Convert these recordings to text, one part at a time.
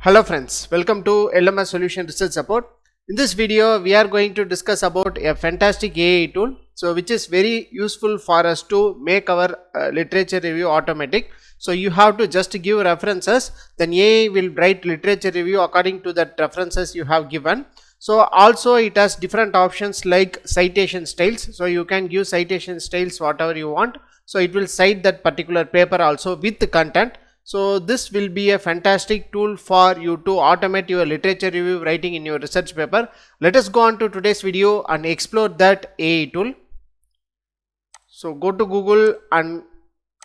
Hello friends, welcome to LMS Solution Research Support. In this video, we are going to discuss about a fantastic AI tool, which is very useful for us to make our literature review automatic. So you have to just give references, then AI will write literature review according to that references you have given. So also it has different options like citation styles. So you can give citation styles whatever you want. So it will cite that particular paper also with the content. So this will be a fantastic tool for you to automate your literature review writing in your research paper. Let us go on to today's video and explore that AI tool. So go to Google and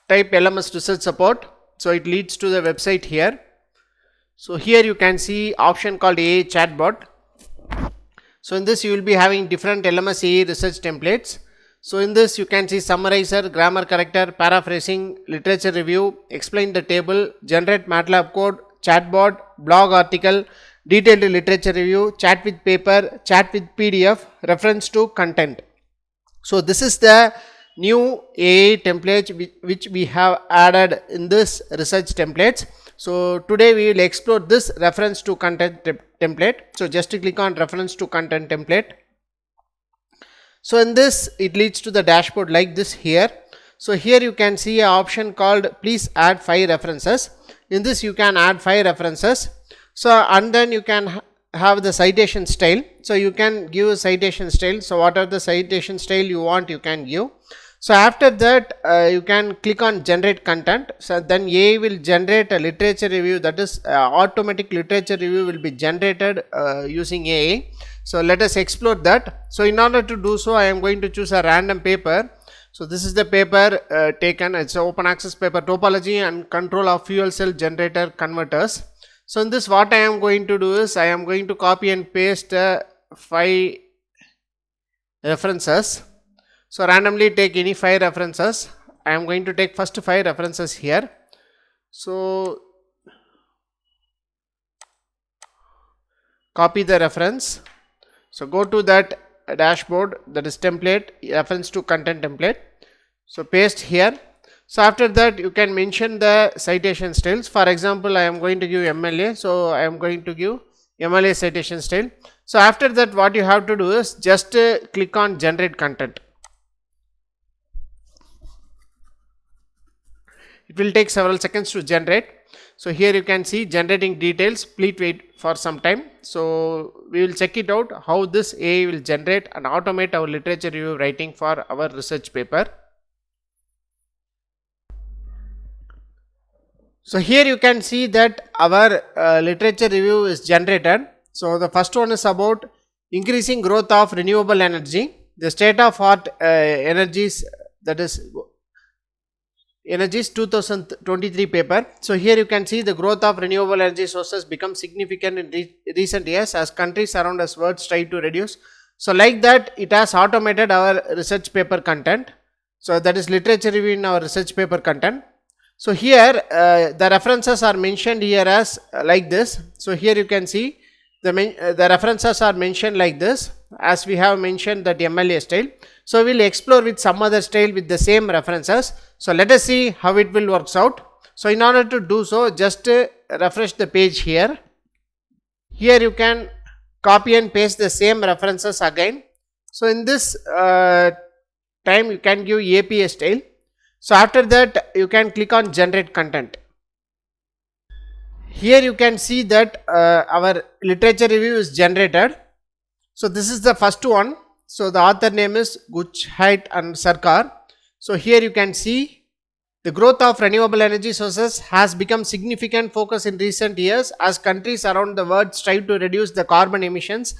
type LMS Research Support. So it leads to the website here. So here you can see option called AI Chatbot. So in this you will be having different LMS AI research templates. So in this you can see summarizer, grammar corrector, paraphrasing, literature review, explain the table, generate MATLAB code, chatbot, blog article, detailed literature review, chat with paper, chat with PDF, reference to content. So this is the new AI template which we have added in this research templates. So today we will explore this reference to content template. So just click on reference to content template. So in this it leads to the dashboard like this here. So here you can see an option called please add 5 references. In this you can add 5 references. So and then you can have the citation style. So you can give a citation style. So what are the citation style you want, you can give. So after that you can click on generate content. So then AI will generate a literature review, that is automatic literature review will be generated using AI. So let us explore that. So in order to do so, I am going to choose a random paper. So this is the paper taken, it's an open access paper, topology and control of fuel cell generator converters. So in this what I am going to do is I am going to copy and paste 5 references. So randomly take any 5 references. I am going to take first 5 references here. So copy the reference. So go to that dashboard, that is template, reference to content template. So paste here. So after that you can mention the citation styles. For example, I am going to give MLA. So I am going to give MLA citation style. So after that what you have to do is just click on generate content. It will take several seconds to generate. So here you can see generating details. Please wait for some time. So we will check it out how this AI will generate and automate our literature review writing for our research paper. So here you can see that our literature review is generated. So the first one is about increasing growth of renewable energy, the state of art energies, that is Energies 2023 paper. So here you can see the growth of renewable energy sources become significant in recent years as countries around us world strive to reduce. So like that it has automated our research paper content. So that is literature review in our research paper content. So here the references are mentioned here as like this. So here you can see the references are mentioned like this, as we have mentioned that MLA style. So we will explore with some other style with the same references. So let us see how it will works out. So in order to do so, just refresh the page here. Here you can copy and paste the same references again. So in this time you can give APA style. So after that you can click on generate content. Here you can see that our literature review is generated. So this is the first one. So the author name is 𝐮𝐻𝐻. So here you can see the growth of renewable energy sources has become significant focus in recent years as countries around the world strive to reduce the carbon emissions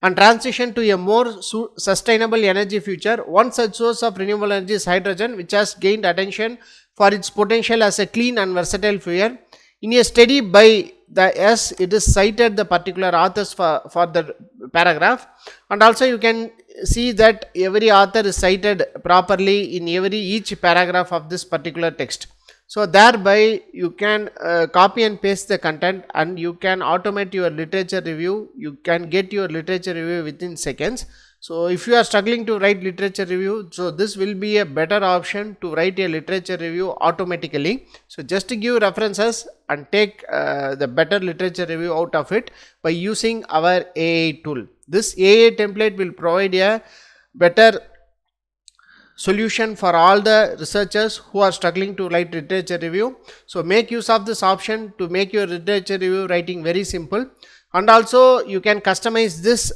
and transition to a more sustainable energy future. One such source of renewable energy is hydrogen, which has gained attention for its potential as a clean and versatile fuel. In a study by it is cited the particular authors for the paragraph, and also you can see that every author is cited properly in each paragraph of this particular text. So thereby you can copy and paste the content and you can automate your literature review. You can get your literature review within seconds. So if you are struggling to write literature review, so this will be a better option to write a literature review automatically. So just to give references and take the better literature review out of it by using our AI tool. This AI template will provide a better solution for all the researchers who are struggling to write literature review. So make use of this option to make your literature review writing very simple, and also you can customize this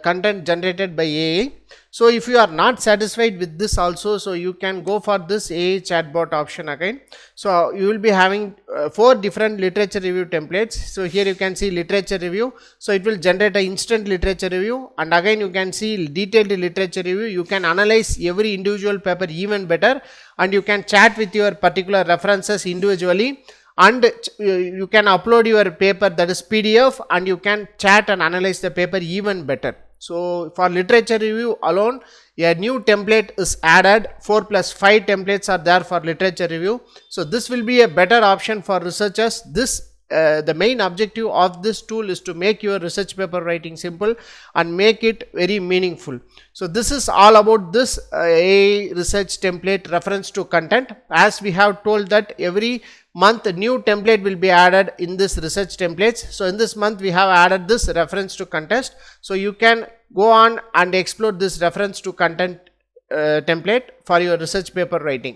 content generated by AI. So if you are not satisfied with this also, so you can go for this AI chatbot option again. So you will be having 4 different literature review templates. So here you can see literature review, so it will generate an instant literature review, and again you can see detailed literature review. You can analyze every individual paper even better, and you can chat with your particular references individually, and you can upload your paper, that is PDF, and you can chat and analyze the paper even better. So for literature review alone, a new template is added. 4 plus 5 templates are there for literature review. So this will be a better option for researchers. This the main objective of this tool is to make your research paper writing simple and make it very meaningful. So this is all about this AI research template reference to content. As we have told that every month a new template will be added in this research templates. So in this month we have added this reference to contest. So you can go on and explore this reference to content template for your research paper writing.